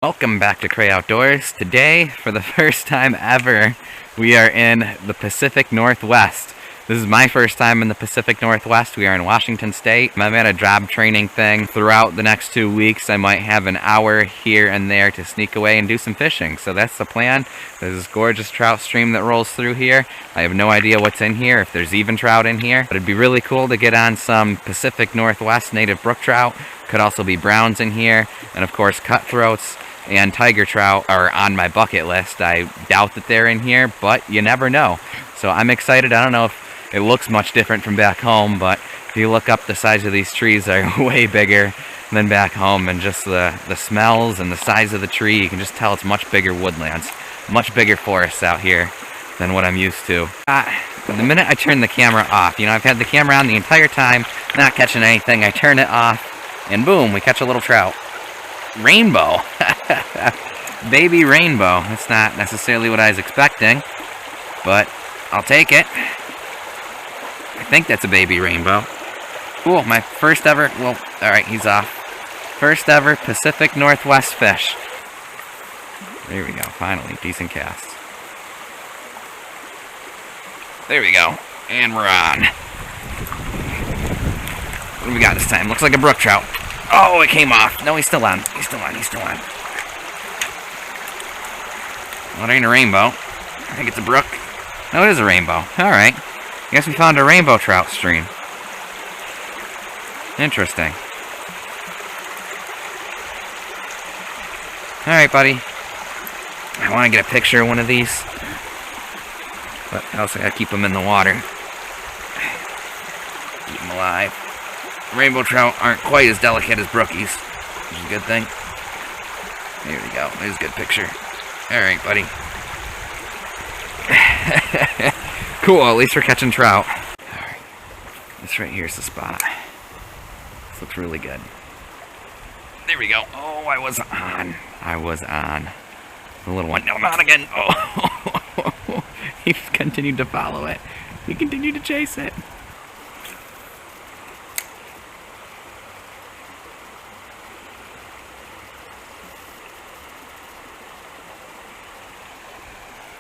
Welcome back to Cray Outdoors. Today, for the first time ever, we are in the Pacific Northwest. This is my first time in the Pacific Northwest. We are in Washington State. I'm at a job training thing. Throughout the next 2 weeks, I might have an hour here and there to sneak away and do some fishing. So that's the plan. There's this gorgeous trout stream that rolls through here. I have no idea what's in here, if there's even trout in here. But it'd be really cool to get on some Pacific Northwest native brook trout. Could also be browns in here. And of course, cutthroats and tiger trout are on my bucket list. I doubt that they're in here, but you never know. So I'm excited. I don't know if it looks much different from back home, but if you look up, the size of these trees are way bigger than back home, and just the smells and the size of the tree, you can just tell it's much bigger woodlands, much bigger forests out here than what I'm used to. The minute I turn the camera off, I've had the camera on the entire time, not catching anything. I turn it off, and boom, we catch a little trout. Rainbow. Baby rainbow. That's not necessarily what I was expecting, but I'll take it. I think that's a baby rainbow. Cool, my first ever, well, alright, he's off. First ever Pacific Northwest fish. There we go, finally, decent cast. There we go, and we're on. What do we got this time? Looks like a brook trout. Oh, it came off. No, he's still on. He's still on. Well, it ain't a rainbow. I think it's a brook. No, it is a rainbow. Alright. Guess we found a rainbow trout stream. Interesting. Alright, buddy. I want to get a picture of one of these. But I also gotta keep them in the water. Keep them alive. Rainbow trout aren't quite as delicate as brookies, which is a good thing. There we go. There's a good picture. Alright, buddy. Cool, at least we're catching trout. Alright. This right here is the spot. This looks really good. There we go. Oh, I was on. The little one. No, not again. Oh, he continued to follow it. He continued to chase it.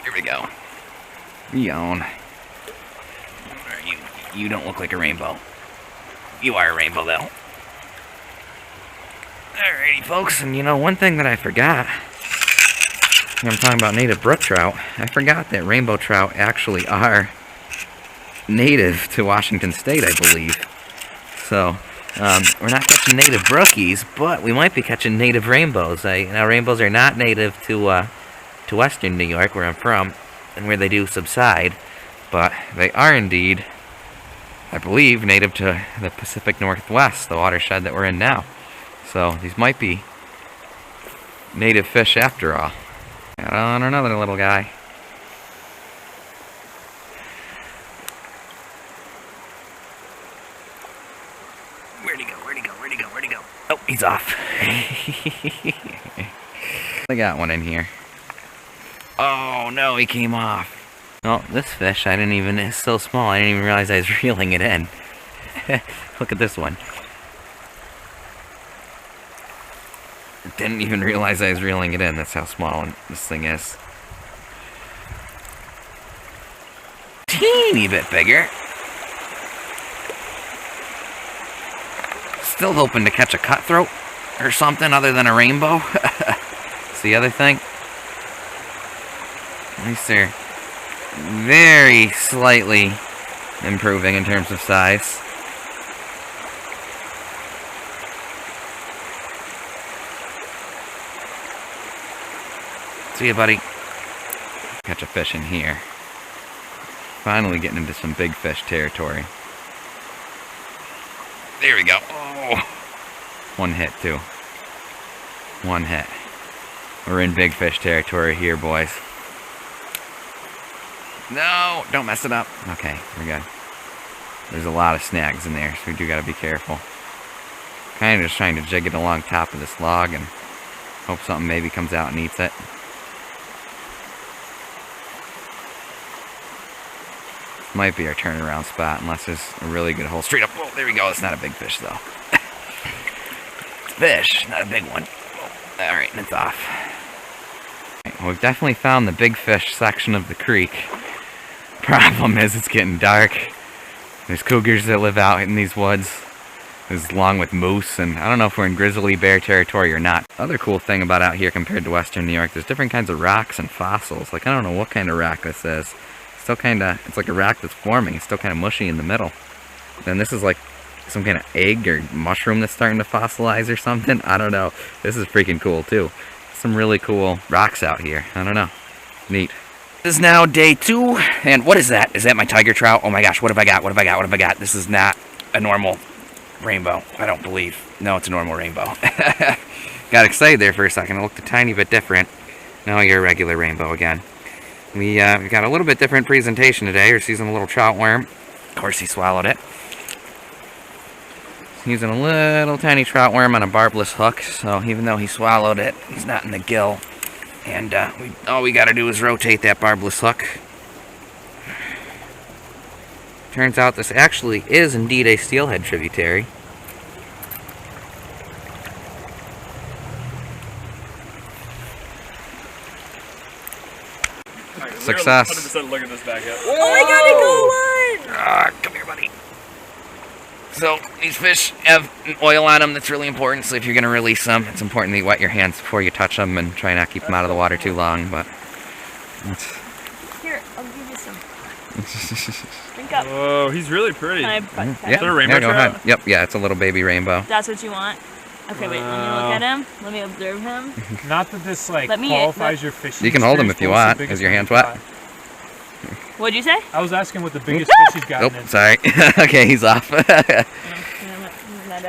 Here we go. Yawn. You don't look like a rainbow. You are a rainbow, though. Alrighty, folks, and one thing that I forgot, I'm talking about native brook trout, I forgot that rainbow trout actually are native to Washington State, I believe. So, we're not catching native brookies, but we might be catching native rainbows. Rainbows are not native to western New York, where I'm from, and where they do subside, but they are indeed, I believe, native to the Pacific Northwest, the watershed that we're in now. So these might be native fish after all. Got on another little guy. Where'd he go? Oh, he's off. I got one in here. Oh no, he came off. Oh, this fish, it's so small, I didn't even realize I was reeling it in. Look at this one. Didn't even realize I was reeling it in, that's how small this thing is. Teeny bit bigger. Still hoping to catch a cutthroat or something other than a rainbow. It's the other thing. At least they're very slightly improving in terms of size. See ya, buddy. Catch a fish in here. Finally getting into some big fish territory. There we go. Oh, one hit, too. One hit. We're in big fish territory here, boys. No, don't mess it up. Okay, we're good. There's a lot of snags in there, so we do gotta be careful. Kind of just trying to jig it along top of this log and hope something maybe comes out and eats it. This might be our turnaround spot, unless there's a really good hole straight up. Oh, there we go. It's not a big fish, though. It's fish, not a big one. Alright, and it's off. Right, well, we've definitely found the big fish section of the creek. Problem is, it's getting dark. There's cougars that live out in these woods, along with moose, and I don't know if we're in grizzly bear territory or not. Other cool thing about out here compared to western New York, there's different kinds of rocks and fossils. Like, I don't know what kind of rock this is. Still kinda, it's like a rock that's forming. It's still kinda mushy in the middle. Then this is like some kind of egg or mushroom that's starting to fossilize or something. I don't know. This is freaking cool too. Some really cool rocks out here. I don't know. Neat. This is now day 2, and what is that? Is that my tiger trout? Oh my gosh, what have I got? What have I got? What have I got? This is not a normal rainbow, I don't believe. No, it's a normal rainbow. Got excited there for a second. It looked a tiny bit different. Now you're a regular rainbow again. We got a little bit different presentation today. We're using a little trout worm. Of course, he swallowed it. Using a little tiny trout worm on a barbless hook. So even though he swallowed it, he's not in the gill. And all we got to do is rotate that barbless hook. Turns out this actually is indeed a steelhead tributary. Success. 100% look at this back up. Oh my god, a gold one! Come here, buddy. So, these fish have an oil on them that's really important, so if you're going to release them, it's important that you wet your hands before you touch them and try not to keep them out of the water too long, but... Here, I'll give you some. Drink up. Oh, he's really pretty. Can I Yeah, Is there a rainbow go trout? ahead. Yep, yeah, it's a little baby rainbow. That's what you want? Okay, wait, let me look at him. Let me observe him. Not that this Let me- qualifies your fishing. You can hold him if you want. Is your hands wet? What'd you say? I was asking what the biggest fish he's gotten Oh, in. sorry. Okay, he's off.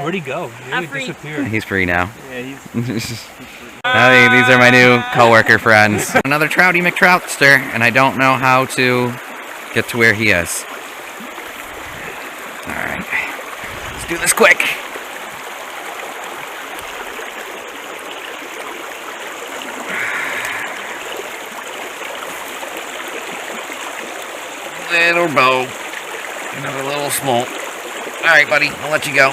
Where'd he go? He really free. disappeared. He's free now. Yeah, he's... Hey, these are my new coworker friends. Another Trouty McTroutster, and I don't know how to get to where he is. Alright. Let's do this quick. Little bow. Another little smolt. Alright, buddy, I'll let you go.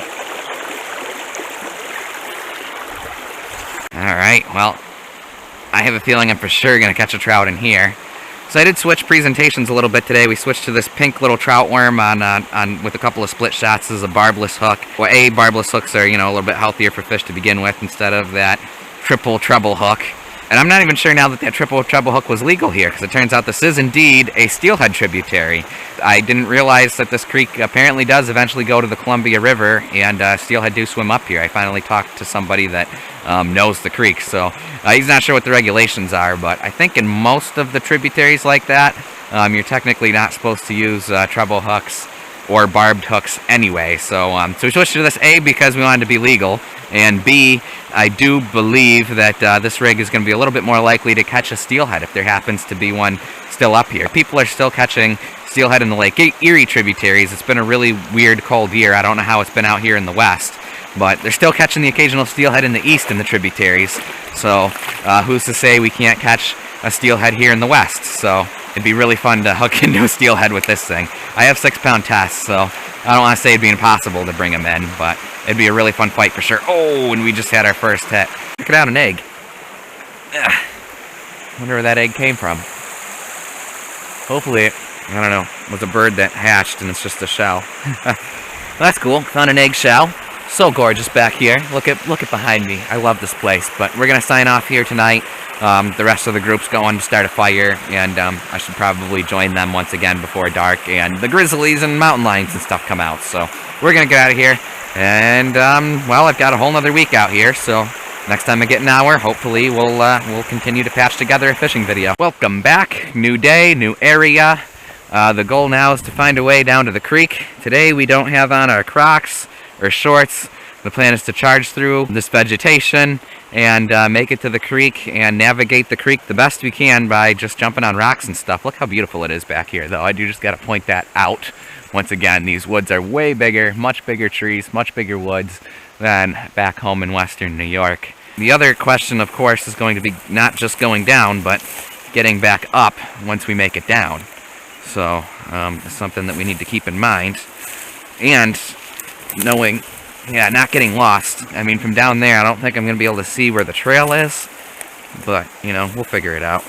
Alright, well, I have a feeling I'm for sure going to catch a trout in here. So I did switch presentations a little bit today. We switched to this pink little trout worm on with a couple of split shots. This is a barbless hook. Well, barbless hooks are, you know, a little bit healthier for fish to begin with instead of that triple treble hook. And I'm not even sure now that that triple treble hook was legal here, because it turns out this is indeed a steelhead tributary. I didn't realize that this creek apparently does eventually go to the Columbia River, and steelhead do swim up here. I finally talked to somebody that knows the creek, so he's not sure what the regulations are, but I think in most of the tributaries like that, you're technically not supposed to use treble hooks or barbed hooks anyway. So we switched to this A because we wanted to be legal, and B, I do believe that this rig is going to be a little bit more likely to catch a steelhead if there happens to be one still up here. People are still catching steelhead in the Lake Erie tributaries. It's been a really weird cold year. I don't know how it's been out here in the west, but they're still catching the occasional steelhead in the east in the tributaries. So who's to say we can't catch a steelhead here in the west? So it'd be really fun to hook into a steelhead with this thing. I have 6-pound tests, so I don't want to say it'd be impossible to bring them in, but it'd be a really fun fight for sure. Oh, and we just had our first hit. Check it out, an egg. Ugh. Wonder where that egg came from. Hopefully, I don't know, was a bird that hatched and it's just a shell. That's cool. Found an egg shell. So gorgeous back here. Look at behind me. I love this place. But we're gonna sign off here tonight. The rest of the group's going to start a fire, and I should probably join them once again before dark. And the grizzlies and mountain lions and stuff come out. So we're gonna get out of here. And well, I've got a whole nother week out here. So next time I get an hour, hopefully we'll continue to patch together a fishing video. Welcome back. New day, new area. The goal now is to find a way down to the creek. Today we don't have on our Crocs or shorts. The plan is to charge through this vegetation and make it to the creek and navigate the creek the best we can by just jumping on rocks and stuff. Look how beautiful it is back here, though. I do just got to point that out. Once again, these woods are way bigger, much bigger trees, much bigger woods than back home in western New York. The other question, of course, is going to be not just going down, but getting back up once we make it down. So it's something that we need to keep in mind. And knowing yeah, not getting lost. I mean, from down there, I don't think I'm going to be able to see where the trail is. But, you know, we'll figure it out.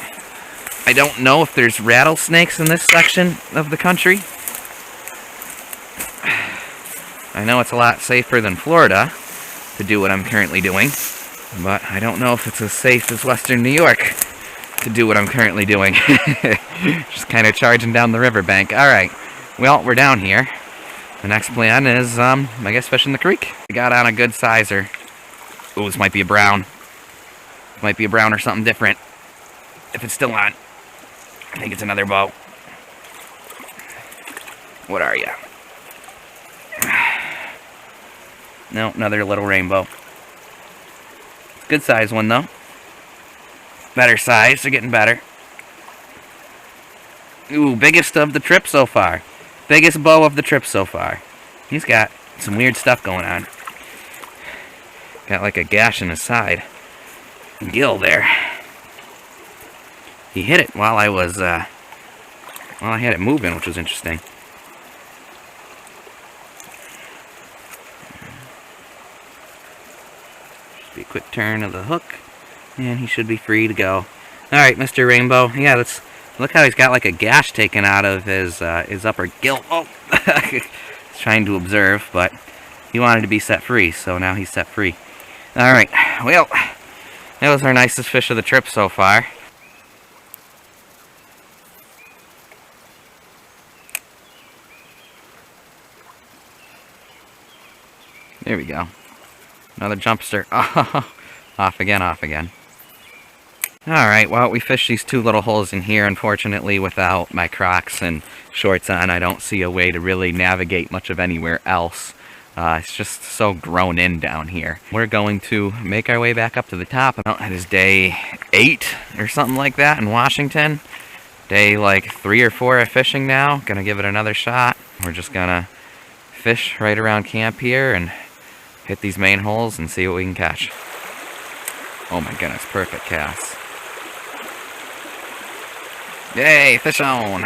I don't know if there's rattlesnakes in this section of the country. I know it's a lot safer than Florida to do what I'm currently doing. But I don't know if it's as safe as Western New York to do what I'm currently doing. Just kind of charging down the riverbank. Alright, well, we're down here. The next plan is, I guess, fishing the creek. I got on a good sizer. Ooh, this might be a brown. Might be a brown or something different. If it's still on. I think it's another bow. What are you? No, another little rainbow. Good size one, though. Better size. They're getting better. Ooh, biggest of the trip so far. Biggest bow of the trip so far. He's got some weird stuff going on. Got like a gash in his side. Gill there. He hit it while I was, well, I had it moving, which was interesting. Just be a quick turn of the hook, and he should be free to go. Alright, Mr. Rainbow. Yeah, let's look how he's got like a gash taken out of his upper gill. Oh! He's trying to observe, but he wanted to be set free, so now he's set free. Alright, well, that was our nicest fish of the trip so far. There we go. Another jumpster. Oh, off again, off again. Alright, well, we fished these two little holes in here. Unfortunately, without my Crocs and shorts on, I don't see a way to really navigate much of anywhere else. It's just so grown in down here. We're going to make our way back up to the top. It is day 8 or something like that in Washington. Day like 3 or 4 of fishing now. Gonna give it another shot. We're just gonna fish right around camp here and hit these main holes and see what we can catch. Oh my goodness, perfect cast. Yay, fish on!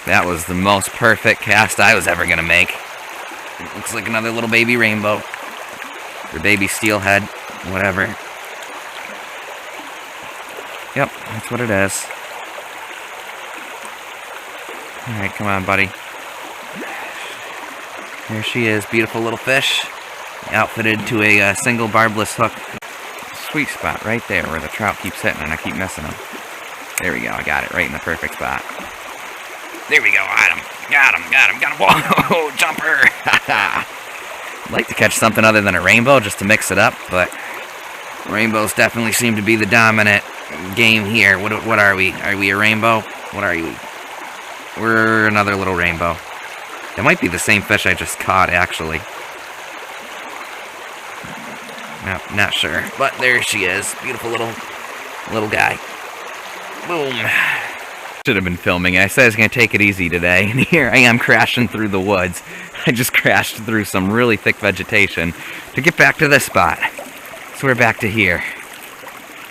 That was the most perfect cast I was ever gonna make. It looks like another little baby rainbow. Or baby steelhead, whatever. Yep, that's what it is. Alright, come on, buddy. There she is, beautiful little fish. Outfitted to a single barbless hook. Sweet spot right there where the trout keeps hitting and I keep missing them. There we go, I got it right in the perfect spot. There we go, got him. Got him. Whoa, jumper! I'd like to catch something other than a rainbow just to mix it up, but rainbows definitely seem to be the dominant game here. What are we? Are we a rainbow? What are we? We're another little rainbow. It might be the same fish I just caught, actually. No, not sure. But there she is. Beautiful little guy. Boom. Should have been filming. I said I was going to take it easy today, and here I am crashing through the woods. I just crashed through some really thick vegetation to get back to this spot. So we're back to here.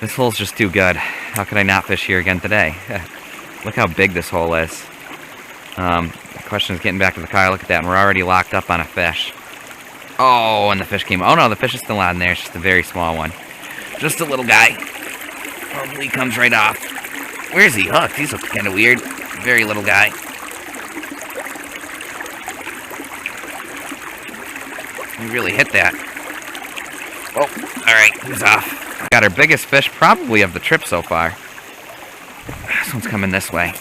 This hole's just too good. How could I not fish here again today? Look how big this hole is. The question is getting back to the car. Look at that, and we're already locked up on a fish. Oh, and the fish came. Oh no, the fish is still on there. It's just a very small one. Just a little guy. Hopefully he comes right off. Where's he hooked? He's hooked kind of weird. Very little guy. He really hit that. Oh, alright, he's off. Got our biggest fish probably of the trip so far. This one's coming this way.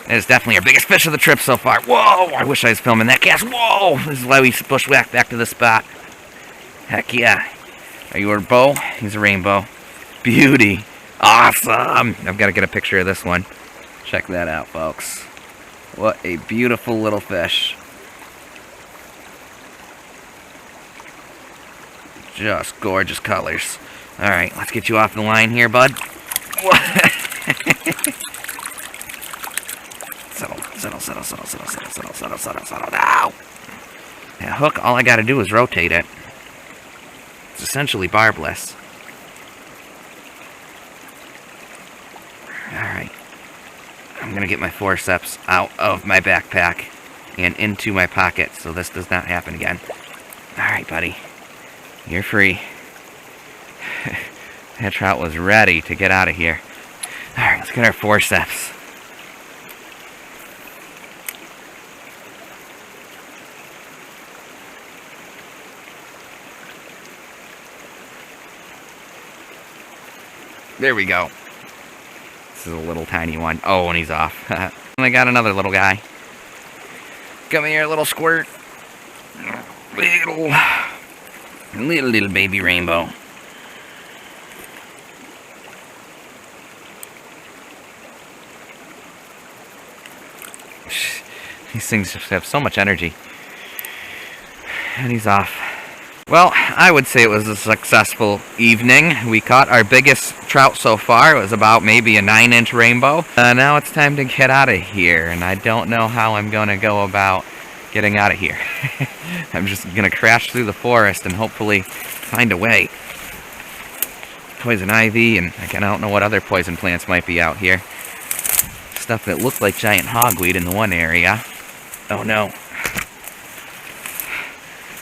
That is definitely our biggest fish of the trip so far. Whoa! I wish I was filming that cast. Whoa! This is why we bushwhacked back to the spot. Heck yeah. Are you a bow? He's a rainbow. Beauty. Awesome! I've got to get a picture of this one. Check that out, folks. What a beautiful little fish. Just gorgeous colors. Alright, let's get you off the line here, bud. Settle now. That hook, all I gotta do is rotate it. It's essentially barbless. Alright. I'm gonna get my forceps out of my backpack and into my pocket so this does not happen again. Alright, buddy. You're free. That trout was ready to get out of here. Alright, let's get our forceps. There we go. This is a little tiny one. Oh, and he's off. And I got another little guy. Come here, little squirt. Little baby rainbow. These things just have so much energy. And he's off. Well, I would say it was a successful evening. We caught our biggest trout so far. It was about maybe a 9-inch rainbow. Now it's time to get out of here, and I don't know how I'm going to go about getting out of here. I'm just going to crash through the forest and hopefully find a way. Poison ivy, and I don't know what other poison plants might be out here. Stuff that looked like giant hogweed in the one area. Oh no.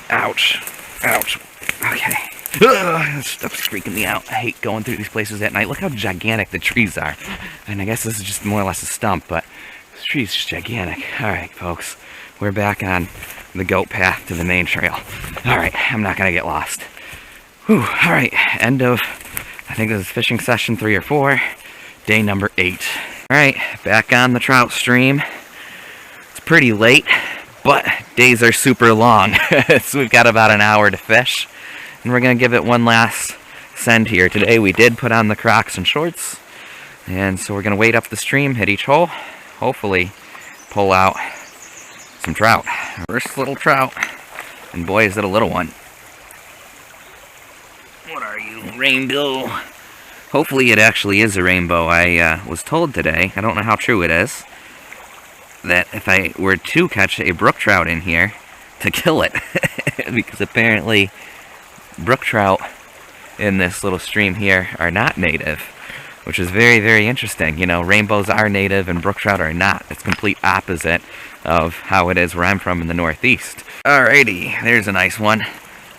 Ouch. Ouch. Okay. This stuff's freaking me out. I hate going through these places at night. Look how gigantic the trees are. And I guess this is just more or less a stump, but this tree's just gigantic. Alright, folks. We're back on the goat path to the main trail. Alright, I'm not going to get lost. Whew. Alright, end of, I think this is fishing session 3 or 4. Day number 8. Alright, back on the trout stream. It's pretty late, but days are super long. So we've got about an hour to fish. And we're going to give it one last send here. Today we did put on the Crocs and shorts. And so we're going to wade up the stream, hit each hole. Hopefully pull out some trout. First little trout. And boy, is it a little one. What are you? Rainbow. Hopefully it actually is a rainbow. I was told today, I don't know how true it is, that if I were to catch a brook trout in here, to kill it. Because apparently brook trout in this little stream here are not native, which is very, very interesting. You know, rainbows are native and brook trout are not. It's complete opposite of how it is where I'm from in the Northeast. Alrighty, there's a nice one.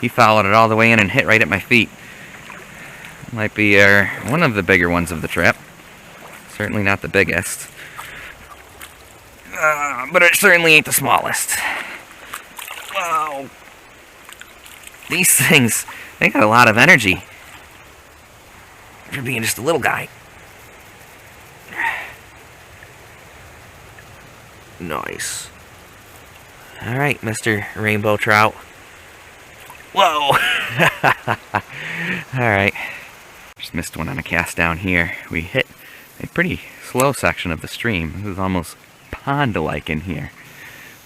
He followed it all the way in and hit right at my feet. Might be one of the bigger ones of the trip. Certainly not the biggest. But it certainly ain't the smallest. Wow. These things, they got a lot of energy for being just a little guy. Nice. Alright, Mr. Rainbow Trout. Whoa! Alright. Just missed one on a cast down here. We hit a pretty slow section of the stream. This is almost pond-like in here.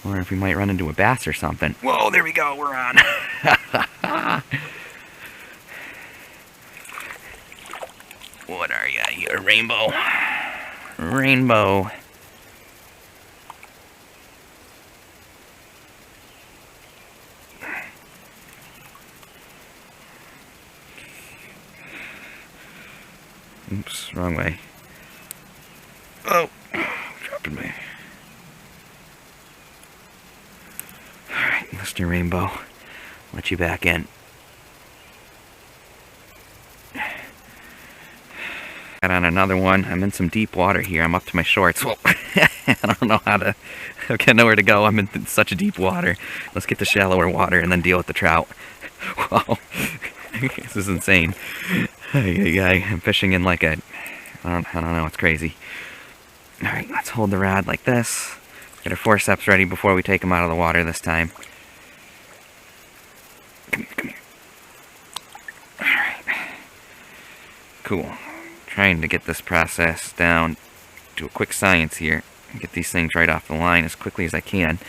Or if we might run into a bass or something. Whoa, there we go, we're on. What are ya? You a rainbow? Rainbow. Oops, wrong way. Oh, dropping me. Alright, Mr. Rainbow. Let you back in. Got on another one. I'm in some deep water here. I'm up to my shorts. Whoa. I don't know how to... I got nowhere to go. I'm in such deep water. Let's get to shallower water and then deal with the trout. Whoa. This is insane. I'm fishing in like a... I don't know. It's crazy. Alright, let's hold the rod like this. Get our forceps ready before we take them out of the water this time. Come here, come here. Alright. Cool. Trying to get this process down to a quick science here. Get these things right off the line as quickly as I can.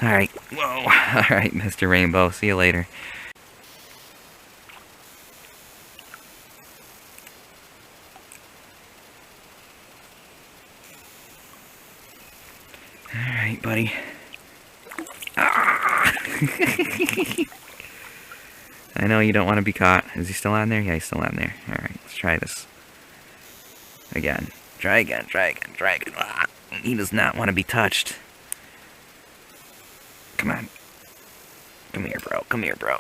Alright. Whoa. Alright, Mr. Rainbow. See you later. Alright, buddy. Ah! I know you don't want to be caught. Is he still on there? Yeah, he's still on there. Alright, let's try this. Again. Try again, try again, try again. Ah! He does not want to be touched. Come on. Come here, bro. Come here, bro.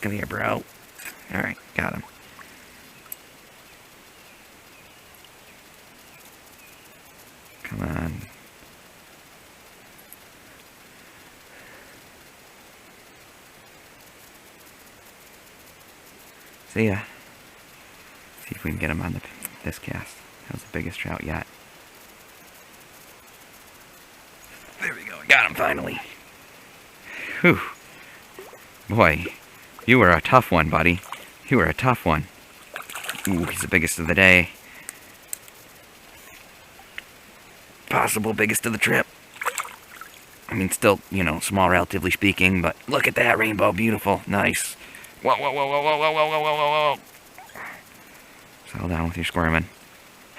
Come here, bro. Alright, got him. Come on. See ya. See if we can get him on this cast. That was the biggest trout yet. There we go. Got him finally. Whew. Boy, you were a tough one, buddy. You were a tough one. Ooh, he's the biggest of the day. Possible biggest of the trip. I mean, still, you know, small relatively speaking, but look at that rainbow. Beautiful. Nice. Whoa, whoa, whoa, whoa, whoa, whoa, whoa, whoa, whoa, whoa. Settle down with your squirming.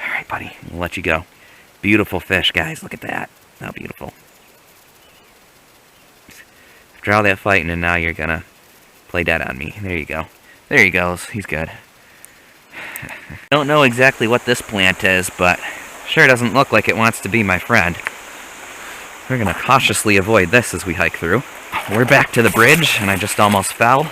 Alright, buddy. We'll let you go. Beautiful fish, guys. Look at that. How beautiful. After all that fighting, and now you're gonna play dead on me. There you go. There he goes. He's good. Don't know exactly what this plant is, but sure doesn't look like it wants to be my friend. We're gonna cautiously avoid this as we hike through. We're back to the bridge, and I just almost fell.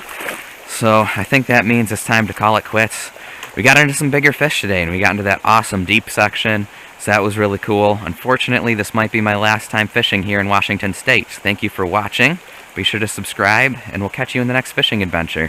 So I think that means it's time to call it quits. We got into some bigger fish today, and we got into that awesome deep section, so that was really cool. Unfortunately, this might be my last time fishing here in Washington State. Thank you for watching. Be sure to subscribe, and we'll catch you in the next fishing adventure.